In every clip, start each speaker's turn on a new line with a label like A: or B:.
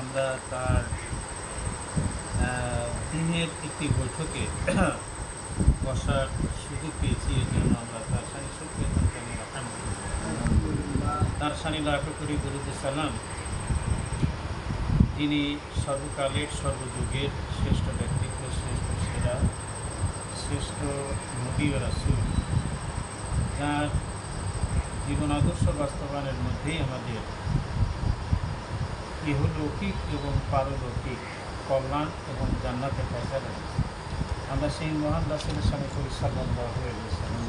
A: আমরা তার দিনের একটি বৈঠকে বসার সুযোগ পেয়েছি। এর জন্য আমরা তার সানি শুকরিয়া জানাই আলহামদুলিল্লাহ। তার সানি লাখ করি দরুদ সালাম, যিনি সর্বকালের সর্বযুগের শ্রেষ্ঠ ব্যক্তিত্ব, শ্রেষ্ঠ সেরা, শ্রেষ্ঠ নবী ও রাসূল, যার জীবন আদর্শ বাস্তবায়নের মধ্যেই আমাদের ইহলৌকিক এবং পারলৌকিক কল্যাণ এবং জান্নাতে পৌঁছা যায়। আমরা সেই মহান রাসূলের সামনে করি সাল্লাল্লাহু আলাইহি ওয়াসাল্লাম।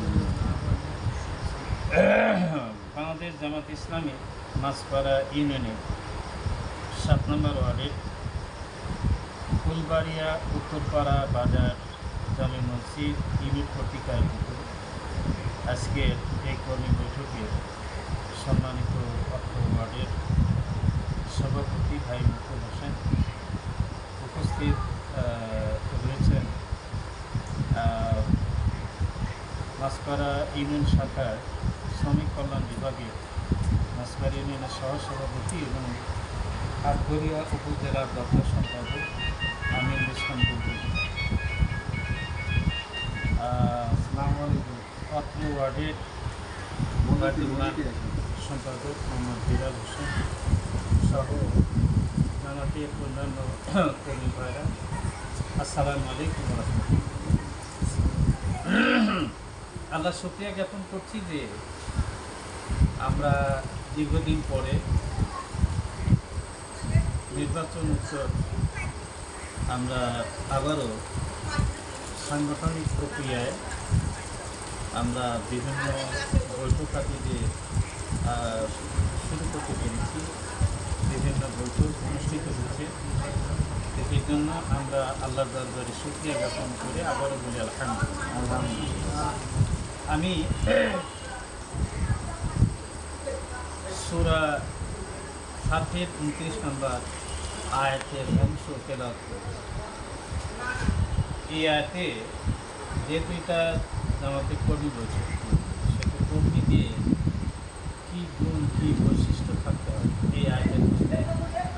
A: বাংলাদেশ জামাত ইসলামী মাছপাড়া ইউনিয়নের 7 নম্বর ওয়ার্ডের ফুলবাড়িয়া উত্তরপাড়া বাজার জামে মসজিদ ইউনিট কর্তৃক আয়োজিত আজকের এই কর্মী বৈঠকে সম্মানিত অত্র ওয়ার্ডের সভাপতি ভাই মুকুল হোসেন উপস্থিত রয়েছেন। মাছপাড়া ইউনিয়ন শাখার শ্রমিক কল্যাণ বিভাগের মাছপাড়া ইউনিয়নের সহসভাপতি এবং আটঘরিয়া উপজেলার দপ্তর সম্পাদক আমির ইসলাম বুলবুল, আসসালামু আলাইকুম, অত্র ওয়ার্ডের সম্পাদক মোহাম্মদ বিরাল হোসেন সহ জামাতের অন্যান্য কর্মী ভাইরা, আসসালামু আলাইকুম রাহমাতুল্লাহ। আল্লাহ শুকরিয়া জ্ঞাপন করছি যে আমরা দীর্ঘদিন পরে নির্বাচন উৎসব আমরা আবারও সাংগঠনিক প্রক্রিয়ায় আমরা বিভিন্ন বৈঠকাদিতে শুরু করতে পেরেছি। বিভিন্ন বৈঠক অনুষ্ঠিত হচ্ছে। এর জন্য আমরা আল্লাহর দরবারে শুকরিয়া জ্ঞাপন করে আবারও বলি আলহামদুলিল্লাহ। আমি সূরা ফাতির 29 নম্বর আয়াতের অংশ তেলাওয়াত করব। এই আয়াতে যেহেতু এটা আমাদের কর্মী বলছে, সেটা কর্মী দিয়ে কী গুণ কী বৈশিষ্ট্য থাকতে হয় এই আয়াতের মধ্যে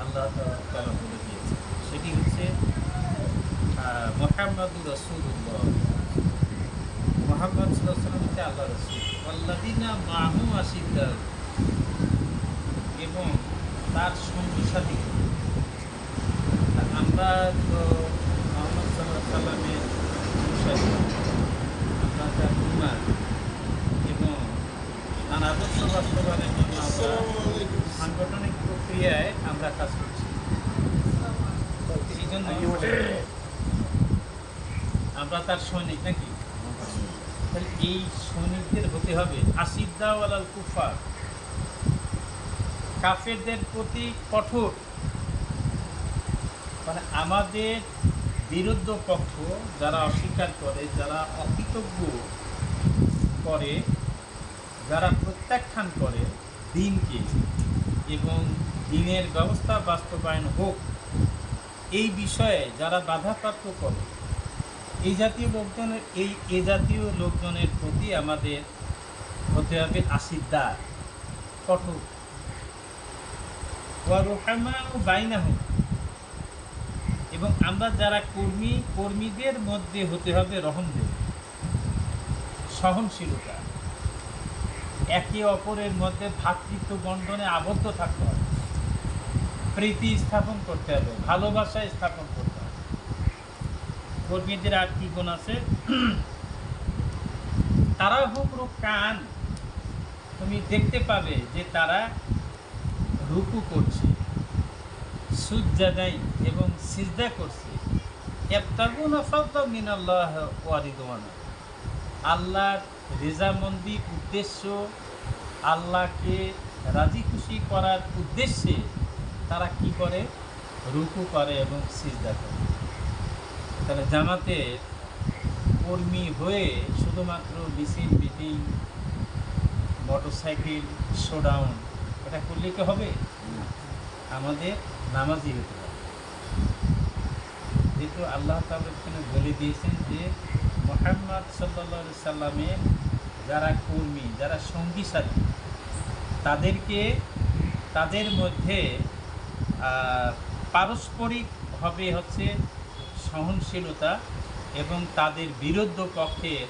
A: আল্লাহ তাআলা বলে দিয়েছে। সেটি হচ্ছে মুহাম্মাদুর রাসূলুল্লাহ, মুহাম্মদ সাল্লাল্লাহু আলাইহি ওয়াসাল্লাম হচ্ছে আল্লাহ রাসূল, ওয়াল্লাযীনা মাআহু আশিদ্দা, এবং তার সঙ্গী সাথী। আমরা তো মুহাম্মদ সাল্লাল্লাহু আলাইহি ওয়াসাল্লামের অনুসারী, আমরা তার উম্মাহ, এবং তার আদর্শ বাস্তবায়নের জন্য আমরা সাংগঠনিক প্রক্রিয়ায় আমরা কাজ করছি। এই জন্য আমরা তার সৈনিক নাকি? তাহলে এই সৈনিকদের হতে হবে আশিদ্দা আলাল কুফার, কাফেরদের প্রতি কঠোর। মানে আমাদের বিরুদ্ধ পক্ষ যারা অস্বীকার করে, যারা অকৃতজ্ঞ করে, যারা প্রত্যাখ্যান করে দিনকে এবং দিনের ব্যবস্থা বাস্তবায়ন হোক, এই বিষয়ে যারা বাধাপ্রাপ্ত করে, এই জাতীয় লোকজনের প্রতি আমাদের হতে হবে আশিদ্দা, কঠোর। ওয়া রুহামাউ বাইনাহুম, এবং আমরা যারা কর্মীদের মধ্যে হতে হবে রহমদের, সহনশীলতা, একে অপরের মধ্যে ভ্রাতৃত্ব বন্ধনে আবদ্ধ থাকতে হবে, প্রীতি স্থাপন করতে হবে, ভালোবাসা স্থাপন করতে হবে। কর্মীদের আর কি গুণ আছে? তারা কান, তুমি দেখতে পাবে যে তারা রুকু করছে, সুজদাই এবং সিজদা করছে, ইয়াবতাগুনা ফাদলান মিনাল্লাহ ওয়া রিদওয়ানা, আল্লাহর রেজামন্দির উদ্দেশ্য, আল্লাহকে রাজি খুশি করার উদ্দেশ্যে তারা কি করে? রুকু করে এবং সিজদা করে। তাহলে জামাতের কর্মী হয়ে শুধুমাত্র মিছিল, মিটিং, মোটরসাইকেল শোডাউন এটা করলে কি হবে? আমাদের নামাজি হতে হবে। যেহেতু আল্লাহ তাআলা এখানে বলে দিয়েছেন যে মুহাম্মদ সাল্লাল্লাহু আলাইহি সাল্লামের যারা কর্মী, যারা সঙ্গী সাথী, তাদের মধ্যে পারস্পরিক হবে হচ্ছে সহনশীলতা, এবং তাদের বিরুদ্ধ পক্ষের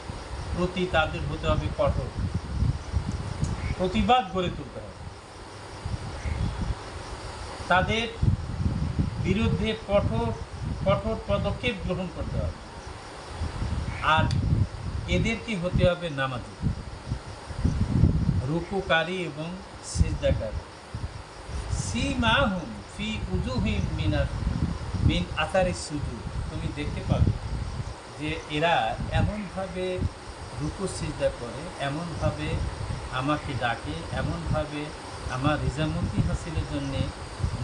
A: প্রতি তাদের হতে হবে কঠোর, প্রতিবাদ গড়ে তুলতে হবে, তাদের বিরুদ্ধে কঠোর কঠোর পদক্ষেপ গ্রহণ করতে হবে। আর এদেরকে হতে হবে নামাজি, রুকুকারী এবং সিজদাকারী। সীমাহুম ফি উজুহিম মিন আসারি সুজুদ, তুমি দেখতে পাবে যে এরা এমনভাবে রুকু সিজদা করে, এমনভাবে আমাকে ডাকে, এমনভাবে আমার রিজামতি হাসিলের জন্যে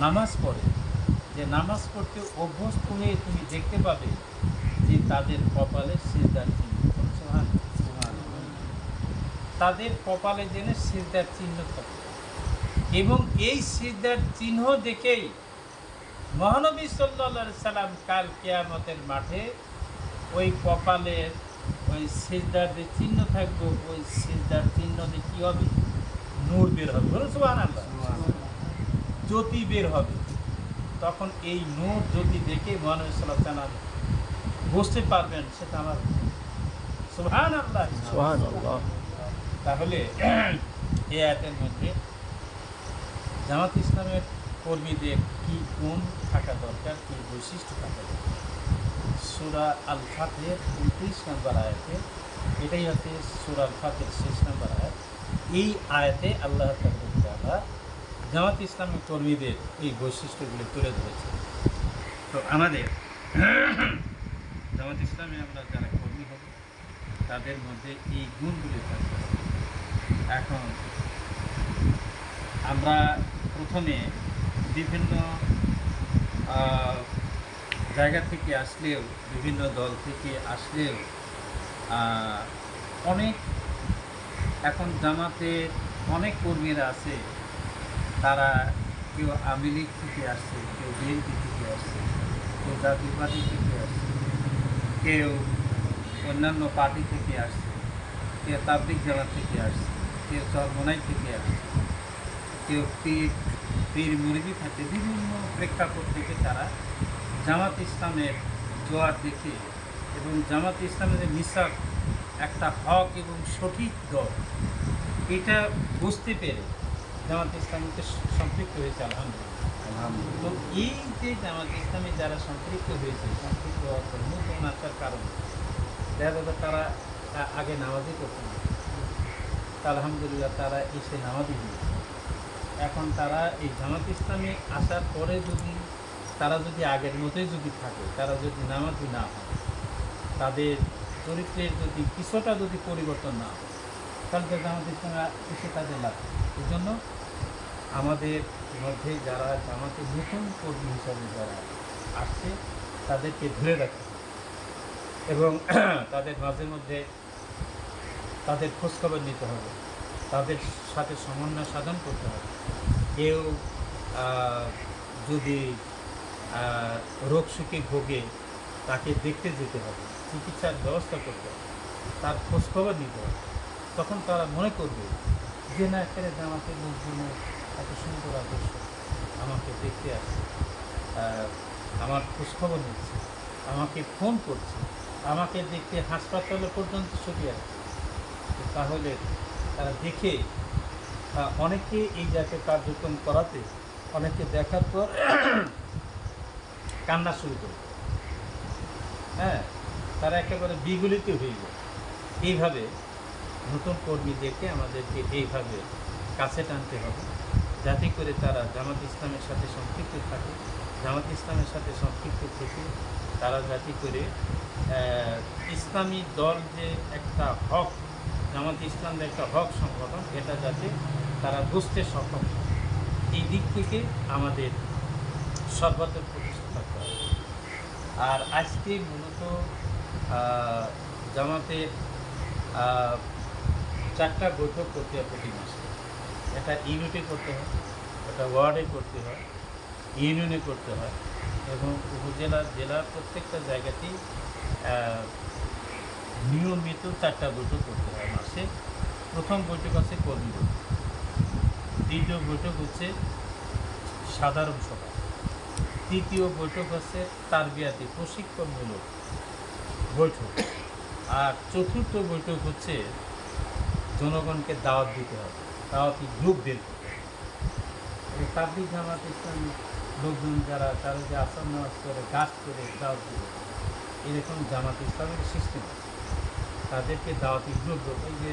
A: নামাজ পড়ে, যে নামাজ পড়তে অভ্যস্ত হয়ে তুমি দেখতে পাবে যে তাদের কপালে সিজদার চিহ্ন, তাদের কপালে যেন সিজদার চিহ্ন থাকে। এবং এই সিজদার চিহ্ন দেখেই মহানবী সাল্লাল্লাহু আলাইহি সাল্লাম কাল কিয়ামতের মাঠে ওই কপালের ওই সিজদার যে চিহ্ন থাকবে, ওই সিজদার চিহ্ন দিয়ে কী হবে? নূর বের হবে, বলুন সুবহানাল্লাহ, জ্যোতি বের হবে। তখন এই নূর জ্যোতি দেখে মহানবী সাল্লাল্লাহু আলাইহি সাল্লাম বুঝতে পারবেন সেটা আমার সুবহানাল্লাহ, সুবহানাল্লাহ। তাহলে এই আয়াতের মধ্যে জামাত ইসলামের কর্মীদের কী গুণ থাকা দরকার, কী বৈশিষ্ট্য থাকা দরকার, সূরা আল ফাতহের 29 নম্বর আয়াতে, এটাই হচ্ছে সূরা আল ফাতহের 6 নম্বর আয়াত। এই আয়াতে আল্লাহ তাআলা জামাত ইসলামের কর্মীদের এই বৈশিষ্ট্যগুলি তুলে ধরেছে। তো আমাদের জামাত ইসলামে আমরা যারা কর্মী হব তাদের মধ্যে এই গুণগুলি থাকবে। এখন আমরা প্রথমে বিভিন্ন জায়গা থেকে আসলেও, বিভিন্ন দল থেকে আসলেও অনেক, এখন জামাতে অনেক কর্মীরা আছে, তারা কেউ আওয়ামী লীগ থেকে আসছে, কেউ বিএনপি থেকে আসছে, কেউ জাতীয় পার্টি থেকে আসছে, কেউ অন্যান্য পার্টি থেকে আসছে, কেউ তাবলিগ জামাত থেকে আসছে, কেউ চরমোনাই থেকে আসছে, কেউ পীর মুরিদি থাকে, বিভিন্ন প্রেক্ষাপট থেকে তারা জামাত ইসলামের জোয়ার দেখে এবং জামাত ইসলামের যে মিসাক একটা হক এবং সঠিক দল, এটা বুঝতে পেরে জামাত ইসলামকে সম্পৃক্ত হয়েছে। আলহামদুলিল্লাহ। তো এই যে জামাত ইসলামে যারা সম্পৃক্ত হয়েছে, সম্পৃক্ত হওয়ার নতুন আসার কারণে দেখা যাবে তারা আগে নামাজই করতে না, আলহামদুলিল্লাহ তারা এসে নামাজই দিয়েছে। এখন তারা এই জামাত ইসলামে আসার পরে যদি তারা যদি আগের মতোই যদি থাকে, তারা যদি নামাজি না হয়, তাদের চরিত্রের যদি কিছুটা যদি পরিবর্তন না হয়, তাহলে জামাত ইসলামে এসে তাদের লাভ। এই জন্য আমাদের মধ্যে যারা জামাতের নতুন কর্মী হিসাবে যারা আসছে তাদেরকে ধরে রাখতে হবে এবং তাদের মাঝে মধ্যে তাদের খোঁজখবর নিতে হবে, তাদের সাথে সমন্বয় সাধন করতে হবে। কেউ যদি রোগ সুখে ভোগে তাকে দেখতে যেতে হবে, চিকিৎসার ব্যবস্থা করতে হবে, তার খোঁজখবর নিতে হবে। তখন তারা মনে করবে যে না, এখানে জামাতের লোকজনের এত সুন্দর আদর্শ, আমাকে দেখতে আসছে, আমার খোঁজখবর নিচ্ছে, আমাকে ফোন করছে, আমাকে দেখতে হাসপাতালে পর্যন্ত ছুটে আসছে। তাহলে তারা দেখে অনেকে এই জাতীয় কার্যক্রম করাতে, অনেকে দেখার পর কান্না শুরু করে, হ্যাঁ, তারা একেবারে বিগলিত হয়ে যায়। এইভাবে নতুন কর্মীদেরকে আমাদেরকে এইভাবে কাছে টানতে হবে, যাতে করে তারা জামাত ইসলামের সাথে সম্পৃক্ত থাকে, জামাত ইসলামের সাথে সম্পৃক্ত থেকে তারা যাতে করে ইসলামী দল যে একটা হক, জামাত ইসলামের একটা হক সংগঠন, এটা যাতে তারা বুঝতে সক্ষম হয়। এই দিক থেকে আমাদের সর্বত্র প্রতিষ্ঠা থাকতে হবে। আর আজকে মূলত জামাতের 4টা বৈঠক করতে হয় প্রতি মাসে। এটা ইউনিটে করতে হয়, এটা ওয়ার্ডে করতে হয়, ইউনিয়নে করতে হয় এবং উপজেলা, জেলার প্রত্যেকটা জায়গাতেই নিয়মিত 4টা বৈঠক করতে হয় মাসে। প্রথম বৈঠক আছে কর্মী বৈঠক, দ্বিতীয় বৈঠক হচ্ছে সাধারণ সভা, তৃতীয় বৈঠক হচ্ছে তারবিয়াতি প্রশিক্ষণমূলক বৈঠক। আর চতুর্থ বৈঠক হচ্ছে জনগণকে দাওয়াত দিতে হবে, দাওয়াতি গ্রুপ বের করতে হবে। এই তাবলিগ জামাত ইসলামী লোকজন যারা তারা যে আসর নামাজ করে গাছ করে দাওয়াত দিবে, এরকম জামাত ইসলামের সিস্টেম আছে। তাদেরকে দাওয়াতি গ্রুপ, ওই যে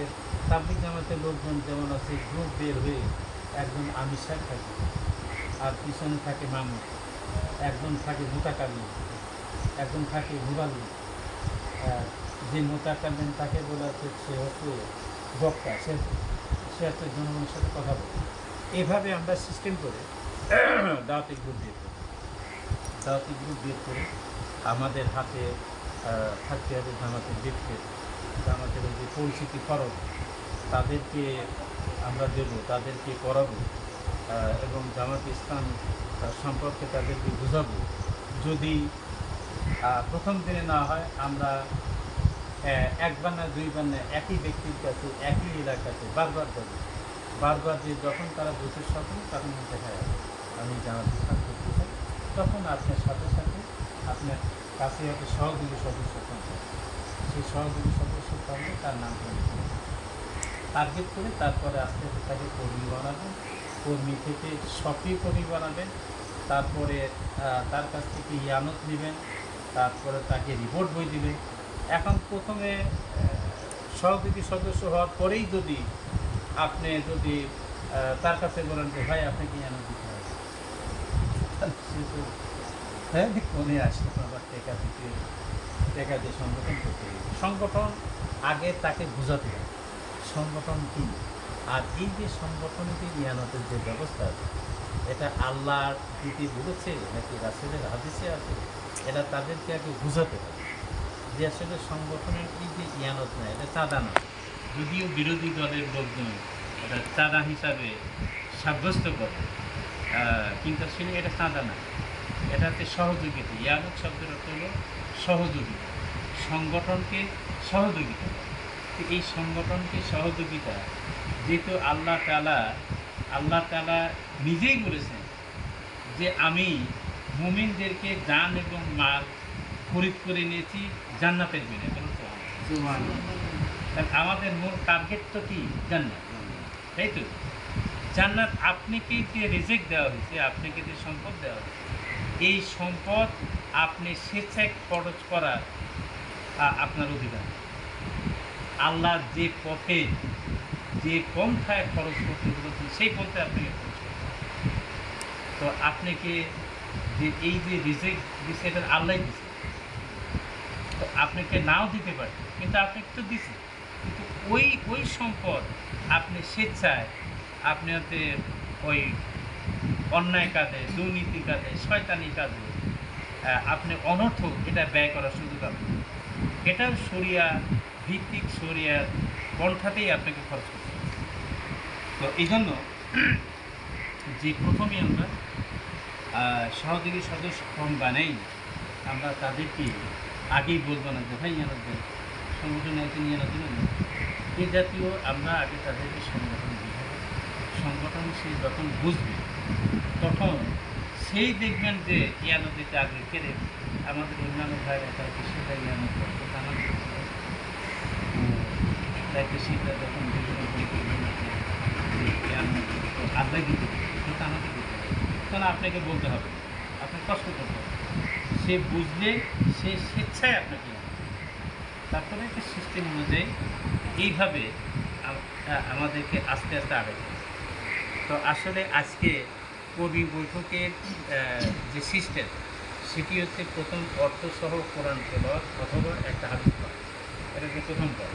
A: তাবলিগ জামাতের লোকজন যেমন আছে গ্রুপ বের হয়ে একজন আমির সাহেব থাকে, আর পিছনে থাকে মামুদ, একজন থাকে মোতাকালি, একজন থাকে মুবাল্লি, যে মোতাকালেন তাকে বলা হচ্ছে সে হচ্ছে বক্তা, সে হচ্ছে জনগণের সাথে কথা বলে। এভাবে আমরা সিস্টেম করে দাওয়াতি গ্রুপ বের করি। দাওয়াতি গ্রুপ বের করে আমাদের হাতে থাকতে হবে জামাতের ব্যক্তির, জামাতের যে পরিচিতি খরচ তাদেরকে আমরা দেব, তাদেরকে করাবো, এবং জামাত ইসলাম সম্পর্কে তাদেরকে বোঝাবো। যদি প্রথম দিনে না হয়, আমরা একবার না দুইবার না একই ব্যক্তির কাছে একই এলাকাতে বারবার যাবো, বারবার যে যখন তারা বুঝে সফল তখন দেখা যাবে আমি জামাত ইসলাম করতে চাই, তখন আপনার সাথে সাথে আপনার কাছে একটা সহযোগী সদস্য থাকবে, সেই সহযোগী সদস্য থাকলে তার নাম টার্গেট করে তারপরে আস্তে আস্তে তাকে কর্মী বানাবেন, কর্মী থেকে সক্রিয় কর্মী বানাবেন, তারপরে তার কাছ থেকে ইয়ানত নেবেন, তারপরে তাকে রিপোর্ট বই দিবেন। এখন প্রথমে সহযোগী সদস্য হওয়ার পরেই যদি আপনি তার কাছে বলেন যে ভাই আপনাকে ইয়ানত দিতে হবে, হ্যাঁ কোনে আসলে আবার টেকা দিয়ে সংগঠন করতে হবে। সংগঠন আগে তাকে বোঝাতে হবে সংগঠন কী, আর এই যে সংগঠনের যে ইয়ানতের যে ব্যবস্থা আছে এটা আল্লাহর দিতে বলেছে নাকি রাসূলের হাদিসে আছে, এটা তাদেরকে আগে বোঝাতে হবে যে আসলে সংগঠনের এই যে ইয়ানত না, এটা চাঁদা না। যদিও বিরোধী দলের লোকজন এটা চাঁদা হিসাবে সাব্যস্ত করে, কিন্তু আসলে এটা চাঁদা না, এটাতে সহযোগিতা। ইয়ানত শব্দের অর্থ হলো সহযোগিতা, সংগঠনকে সহযোগিতা। এই সংগঠনকে সহযোগিতা যেহেতু আল্লাহ তাআলা নিজেই বলেছেন যে আমি মুমিনদেরকে জান এবং মাল খরিদ করে নিয়েছি জান্নাতের বিনিময়ে। আমাদের মূল টার্গেট তো কি? জান্নাত, তাই তো? জান্নাত আপনাকে যে রিজিক দেওয়া হয়েছে, আপনাকে যে সম্পদ দেওয়া হয়েছে, এই সম্পদ আপনি স্বেচ্ছায় খরচ করার আপনার অধিকার। আল্লাহ যে পথে যে পন্থায় খরচ করতে বলেছেন সেই পন্থায় আপনাকে খরচ করতে। তো আপনাকে যে এই যে রিজিক দিচ্ছে এটা আল্লাহ দিচ্ছে, তো আপনাকে নাও দিতে পারে, কিন্তু আপনাকে তো দিচ্ছে। কিন্তু ওই সম্পদ আপনি স্বেচ্ছায় আপনি হতে ওই অন্যায় কাজে, দুর্নীতি কাজে, শয়তানি কাজে আপনি অনর্থক এটা ব্যয় করার সুযোগ আপনি, এটাও শরিয়া ভিত্তিক শরিয়ার পন্থাতেই আপনাকে খরচ করতে হবে। তো এই জন্য যে প্রথমে আমরা সহযোগী সদস্য ফর্ম বানাই, আমরা তাদেরকে আগেই বলবো না যে ভাই ইয়ানত দেন, সংগঠনে একজন ইয়ানত দিলেন না, এই জাতীয় আমরা আগে তাদেরকে সংগঠন দিতে হবে। সংগঠন সে যখন বুঝবে তখন সেই দেখবেন যে ইয়ানত দিতে আগে কেড়ে আমাদের অন্যান্য ভাইরা তারা কৃষিটা ইয়ানত করতে তাই কৃষিটা যখন আল্লাহ দিতে কিন্তু আমাকে দিতে হবে, তখন আপনাকে বলতে হবে, আপনাকে কষ্ট করতে হবে। সে বুঝলে সে স্বেচ্ছায় আপনাকে, তারপরে একটা সিস্টেম অনুযায়ী এইভাবে আমাদেরকে আস্তে আস্তে আগাতে হবে। তো আসলে আজকে কবি বৈঠকের যে সিস্টেম সেটি হচ্ছে প্রথম অর্থসহ কোরআন তেলাওয়াত অথবা একটা হাদিস পাঠ, এটা হচ্ছে প্রথম পর্ব।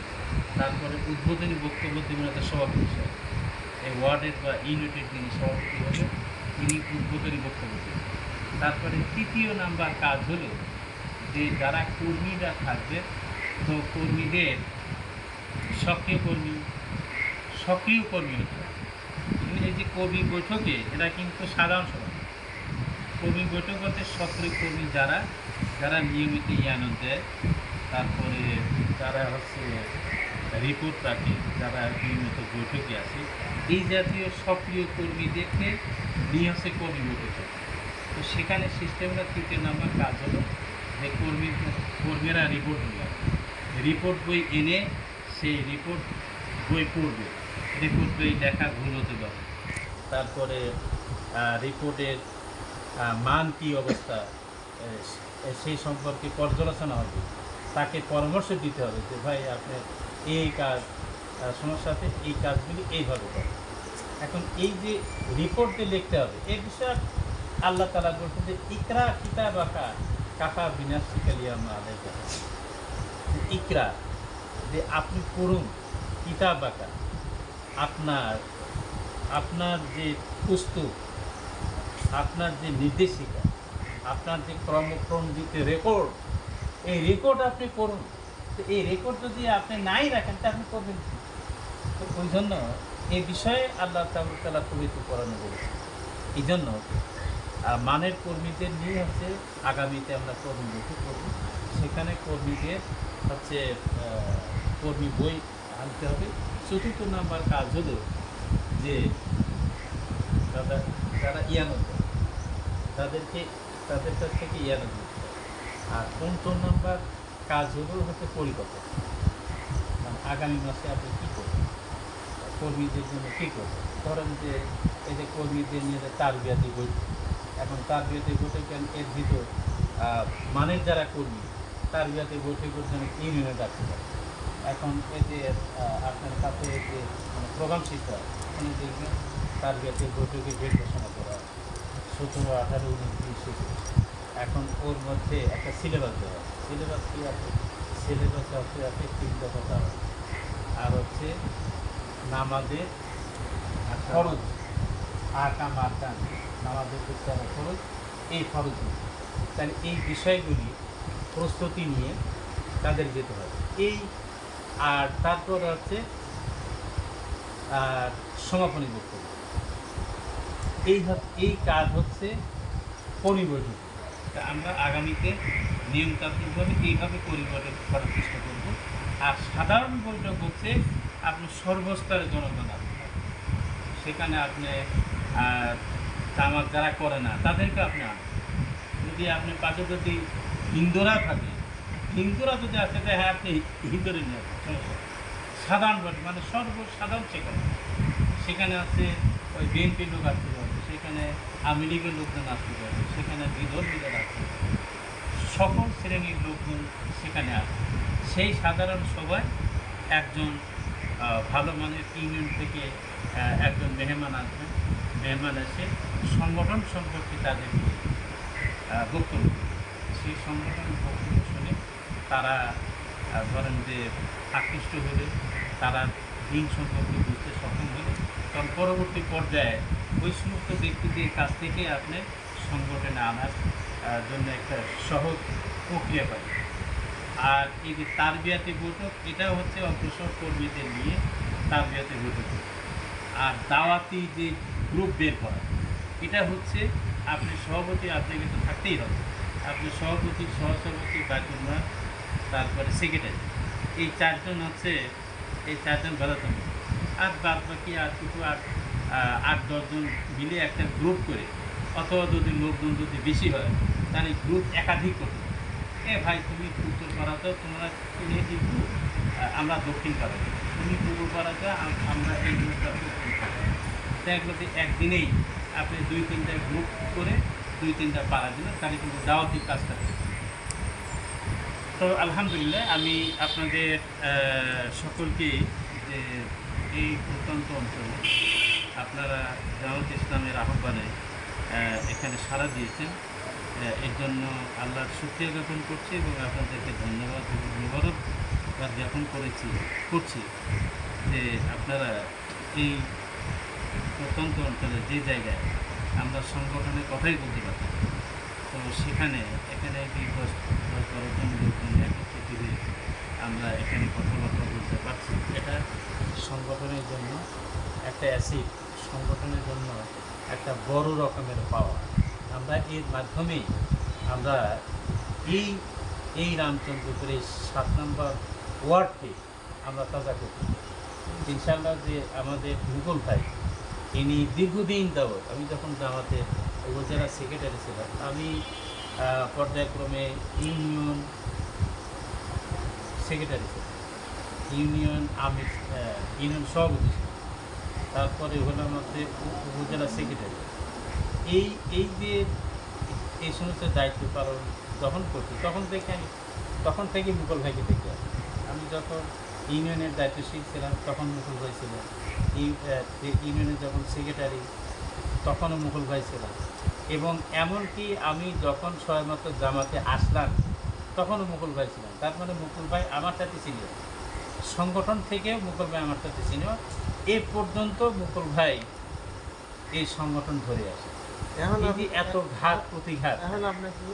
A: তারপরে উদ্বোধনী বক্তব্য দেবেন একটা সভাপতি হিসেবে, এই ওয়ার্ডের বা ইউনিটের যিনি সভাপতি হবে তিনি উদ্বোধনী বক্তব্য দেবেন। তারপরে তৃতীয় নাম্বার কাজ হলো যে যারা কর্মীরা থাকবে, তো কর্মীদের সক্রিয় কর্মী হতে হবে। এই যে কবি বৈঠকে এটা কিন্তু সাধারণ সভা, কবি বৈঠক বলতে সক্রিয় কর্মী যারা নিয়মিত ইয়ানত দেয়, তারপরে যারা হচ্ছে রিপোর্ট রাখে, যারা নিয়মিত বৈঠকে আসে, এই জাতীয় সক্রিয় কর্মীদেরকে নিয়ে হচ্ছে কবি বৈঠক। তো সেখানে সিস্টেমটা 3 নম্বর কাজ হলো যে কর্মীরা রিপোর্ট দিল, রিপোর্ট বই এনে সেই রিপোর্ট বই পড়বে, রিপোর্ট বই দেখা ভুল হতে পারে, তারপরে রিপোর্টের মান কী অবস্থা সেই সম্পর্কে পর্যালোচনা হবে, তাকে পরামর্শ দিতে হবে যে ভাই আপনার এই কাজ সমস্যাতে এই কাজগুলি এইভাবে করে। এখন এই যে রিপোর্ট দিয়ে লিখতে হবে এই বিষয়ে আল্লাহ তাআলা বলছেন যে ইকরা কিতাবাকা কাফা বিনাফসিকা আল-ইয়াওমা আলাইকা, ইকরা যে আপনি পড়ুন, কিতাবাকা আপনার যে পুস্তক, আপনার যে নির্দেশিকা, আপনার যে ক্রমপ্রণোদিত রেকর্ড, এই রেকর্ড আপনি পড়ুন। তো এই রেকর্ড যদি আপনি নাই রাখেন তা আপনি করবেন। তো ওই জন্য এই বিষয়ে আল্লাহ তাআলা খুবই পড়ানো বলেছে। এই জন্য মানের কর্মীদের নিয়ে হচ্ছে আগামীতে আমরা কর্মী বই করব, সেখানে কর্মীদের হচ্ছে কর্মী বই আনতে হবে। 4 নম্বর কাজ হলো যে যারা ইয়ানত তাদের কাছ থেকে ইয়ানত দিতে হবে। আর 5 নম্বর কাজ হচ্ছে পরিকল্পনা, মানে আগামী মাসে আপনি কী করবেন, কর্মীদের জন্য কী করবেন। ধরেন যে এই যে কর্মীদের নিয়ে তারবিয়াতি বই, এখন তারবিয়াতি বৈঠক এর ভিতর মানের যারা কর্মী তারবিয়াতি বৈঠকের জন্য ইউনিয়নে ডাকতে পারে। এখন এই যে আপনার কাছে যে মানে প্রোগ্রাম শিক্ষা ওখানে দেখবেন তারবিয়াতি বৈঠকে ডেট ঘোষণা করা হয় 17, 18, 19, 20। এখন ওর মধ্যে একটা সিলেবাস দেওয়া হয়। সিলেবাস কী আছে? সিলেবাসে আছে 3 দফা দেওয়া, আর হচ্ছে নামাজের খরচ, আকাম আরকান, নামাজের প্রত্যাহার খরচ, এই খরচগুলি। তাহলে এই বিষয়গুলি প্রস্তুতি নিয়ে তাদের যেতে হবে। আর তারপর হচ্ছে সমাপনী বক্তব্য। এই কাজ হচ্ছে পরিবর্তন। তা আমরা আগামীতে নিয়মতান্ত্রিকভাবে এইভাবে পরিবর্তন করার চেষ্টা করব। আর সাধারণ বৈঠক হচ্ছে আপনি সর্বস্তরের জনগণ আসবে, সেখানে আপনি জামাত যারা করে না তাদেরকে আপনি আনেন। যদি আপনি পাশে যদি হিন্দুরা থাকে, হিন্দুরা যদি আসে যে হ্যাঁ আপনি হিন্দুরে নিয়ে আসবেন, সমস্যা। সাধারণ বৈঠক মানে সর্বসাধারণ সেখানে আছে ওই বিএনপির লোক আসতে পারবে, সেখানে আওয়ামী লীগের লোকজন আসতে পারবে, সেখানে বিধর্মীরা আসতে পারবে, সকল শ্রেণীর লোকজন সেখানে আসবে। সেই সাধারণ সভায় একজন ভালো মানের ইউনিয়ন থেকে একজন মেহমান আসবেন, মেহমান এসে সংগঠন সম্পর্কে তাদের বক্তব্য, সেই সংগঠনের বক্তব্য শুনে তারা ধরেন যে আকৃষ্ট হলে, তারা দিন সম্পর্কে বুঝতে সক্ষম হলে, তখন পরবর্তী পর্যায়ে ওই সমস্ত ব্যক্তিদের কাছ থেকে আপনি সংগঠনে আনার জন্য একটা সহজ প্রক্রিয়া পাই। আর এই যে তারবিয়াতি বৈঠক, এটা হচ্ছে অগ্রসর কর্মীদের নিয়ে তারবিয়াতি বৈঠক। আর দাওয়াতি যে গ্রুপ বের করা, এটা হচ্ছে আপনি সভাপতি, আপনাকে তো থাকতেই হবে। আপনি সভাপতি, সহসভাপতি, বাকিরা, তারপরে সেক্রেটারি, এই 4 জন হচ্ছে, এই 4 জন বাধাতম। আর বাদ বাকি আর কিছু 8-10 জন মিলে একটা গ্রুপ করে, অথবা যদি লোকজন যদি বেশি হয় তাহলে গ্রুপ একাধিক করতে হবে। ভাই তুমি উত্তর পাড়াতেও তোমরা এই গ্রুপ, আমরা দক্ষিণ পাড়া, তুমি পূর্ব পাড়াতে, আমরা এই গ্রুপটা দক্ষিণ পাড়া। দেখলো যে একদিনেই আপনি 2-3টা গ্রুপ করে 2-3টা পাড়া দিলেন, তাহলে কিন্তু দাওয়াতির কাজটা। তো আলহামদুলিল্লাহ, আমি আপনাদের সকলকে যে এই প্রত্যন্ত অঞ্চলে আপনারা জামাত ইসলামের আহ্বানে এখানে সাড়া দিয়েছেন, এর জন্য আল্লাহর শুকরিয়া জ্ঞাপন করছি এবং আপনাদেরকে ধন্যবাদ এবং মোবারকবাদ জ্ঞাপন করছি যে আপনারা এই প্রত্যন্ত অঞ্চলে যে জায়গায় আমরা সংগঠনের কথাই বলতে পারছি, তো সেখানে এখানে 10-12 জন লোকজন একত্রে ফিরে আমরা এখানে কথাবার্তা বলতে পারছি। এটা সংগঠনের জন্য একটা অ্যাসিড, সংগঠনের জন্য একটা বড় রকমের পাওয়া। আমরা এর মাধ্যমেই আমরা এই রামচন্দ্রপুরের 7 নম্বর ওয়ার্ডকে আমরা তাজা করতে চাই। ইনশাআল্লাহ যে আমাদের মুঘল ভাই, ইনি দীর্ঘদিন যাবৎ, আমি যখন জামাতে উপজেলা সেক্রেটারি ছিলাম। আমি পর্যায়ক্রমে ইউনিয়ন সেক্রেটারি ছিলাম, ইউনিয়ন ইউনিয়ন সভাপতি ছিলাম, তারপরে হলাম হচ্ছে উপজেলা সেক্রেটারি। এই এই যে এই সমস্ত দায়িত্ব পালন যখন করছি তখন থেকে মুকুল ভাইকে দেখে আসি। আমি যখন ইউনিয়নের দায়িত্বশীল ছিলাম তখন মুকুল ভাই ছিল, ইউনিয়নের যখন সেক্রেটারি তখনও মুকুল ভাই ছিলাম, এবং এমনকি আমি যখন সময়মতো জামাতে আসলাম তখনও মুকুল ভাই ছিলাম। তার মানে মুকুল ভাই আমার সাথে ছিল, সংগঠন থেকেও মুকুল ভাই আমার সাথে ছিল। এ পর্যন্ত মুকুল ভাই এই সংগঠন ধরে আসে।
B: এখন
A: এই যে এত ঘাত প্রতিঘাত,
B: এখন আপনার কি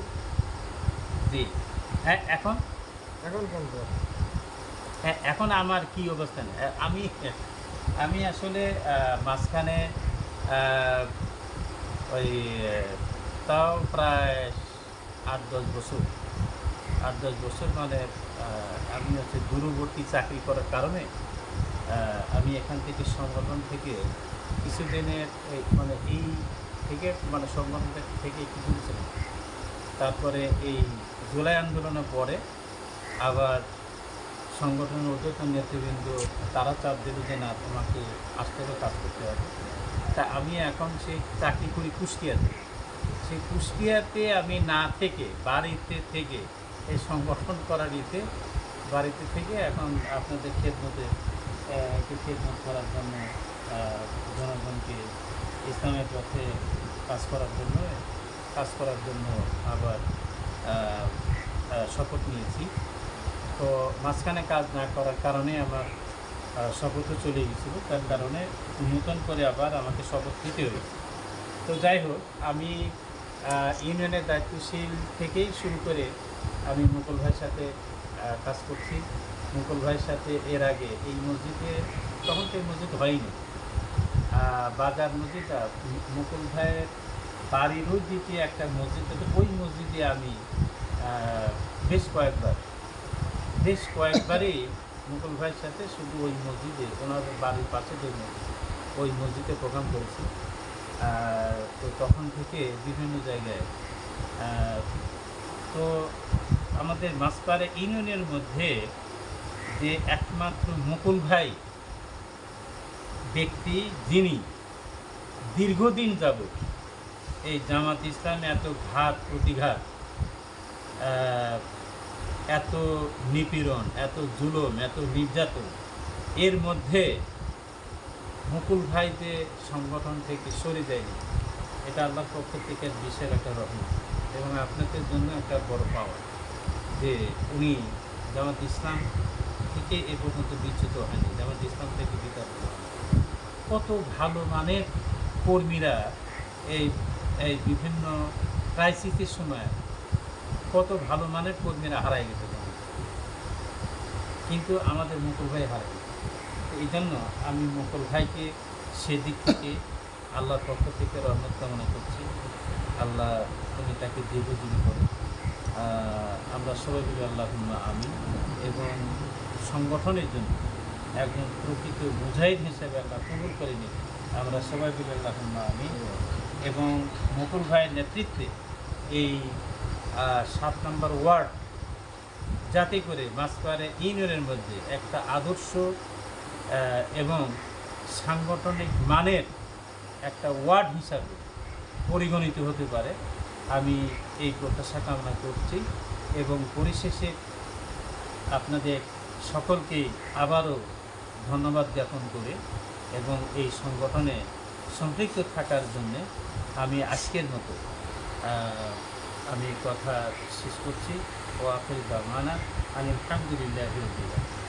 A: জি হ্যাঁ, এখন
B: কোন পদ?
A: হ্যাঁ, এখন আমার কি অবস্থান, আমি আসলে মাঝখানে ওই তাও প্রায় 8-10 বছর মানে আমি হচ্ছে দূরবর্তী চাকরি করার কারণে আমি এখান থেকে সংগঠন থেকে কিছুদিনের মানে এই থেকে মানে সংগঠন থেকে একটু দূর ছিলাম। তারপরে এই জুলাই আন্দোলনের পরে আবার সংগঠনের ঊর্ধ্বতন নেতৃবৃন্দ তারা চাপ দিল যে না, তোমাকে আসতে হবে, কাজ করতে হবে। তা আমি এখন সেই চাকরি করি কুষ্টিয়াতে। সেই কুষ্টিয়াতে আমি না থেকে বাড়িতে থেকে এই সংগঠন করার বাড়িতে থেকে এখন আপনাদের খেদমতে একটু খেদমত করার জন্য, জনগণকে ইসলামের পথে কাজ করার জন্য আবার শপথ নিয়েছি। তো মাঝখানে কাজ না করার কারণে আমার শপথও চলে গেছিলো, তার কারণে নতুন করে আবার আমাকে শপথ নিতে হয়েছে। তো যাই হোক, আমি ইউনিয়নের দায়িত্বশীল থেকেই শুরু করে আমি মুকুল ভাইয়ের সাথে কাজ করছি। মুকুল ভাইয়ের সাথে এর আগে এই মসজিদে, তখন তো এই মসজিদ হয়নি, বাজার মসজিদ, মুকুল ভাইয়ের বাড়িরও দিকে একটা মসজিদ আছে, ওই মসজিদে আমি বেশ কয়েকবারই মুকুল ভাইয়ের সাথে শুধু ওই মসজিদে, ওনার বাড়ির পাশে যে মসজিদ, ওই মসজিদে প্রোগ্রাম করেছি। তো তখন থেকে বিভিন্ন জায়গায়, তো আমাদের মাছপাড়া ইউনিয়নের মধ্যে যে একমাত্র মুকুল ভাই ব্যক্তি, যিনি দীর্ঘদিন যাবত এই জামাত ইসলামে এত ঘাত প্রতিঘাত, এত নিপীড়ন, এত জুলুম, এত নির্যাতন, এর মধ্যে মুকুল ভাই যে সংগঠন থেকে সরে যায়নি, এটা আল্লাহর পক্ষ থেকে বিশেষ একটা রহমত এবং আপনাদের জন্য একটা বড় পাওয়া যে উনি জামাত ইসলাম থেকে এ পর্যন্ত বিচ্যুত হয়নি, জামাত ইসলাম থেকে বিতাড়িত হয়নি। কত ভালো মানের কর্মীরা এই বিভিন্ন ক্রাইসিসের সময় কত ভালো মানের কর্মীরা হারাই গেছে, কিন্তু আমাদের মুকুল ভাই হারাই গেছে। এই জন্য আমি মুকুল ভাইকে সেদিক থেকে আল্লাহর পক্ষ থেকে রহমত কামনা করছি। আল্লাহ উনি তাকে দীর্ঘজীবী করে, আমরা সবাই বলি আল্লাহুম্মা আমিন। এবং সংগঠনের জন্য একজন প্রকৃত মুজাহিদ হিসেবে আল্লাহ কবুল করে নিন, আমরা সবাই বলি আল্লাহুম্মা আমিন। এবং মুকুল ভাইয়ের নেতৃত্বে এই 7 নম্বর ওয়ার্ড, যাতে করে মাছপাড়া ইউনিয়নের মধ্যে একটা আদর্শ এবং সাংগঠনিক মানের একটা ওয়ার্ড হিসাবে পরিগণিত হতে পারে, আমি এই প্রত্যাশা কামনা করছি। এবং পরিশেষে আপনাদের সকলকেই আবারও ধন্যবাদ জ্ঞাপন করে এবং এই সংগঠনে সম্পৃক্ত থাকার জন্যে আমি আজকের মতো আমি কথা শেষ করছি। ও আখির দাওয়ানা আলহামদুলিল্লাহি রাব্বিল আলামিন।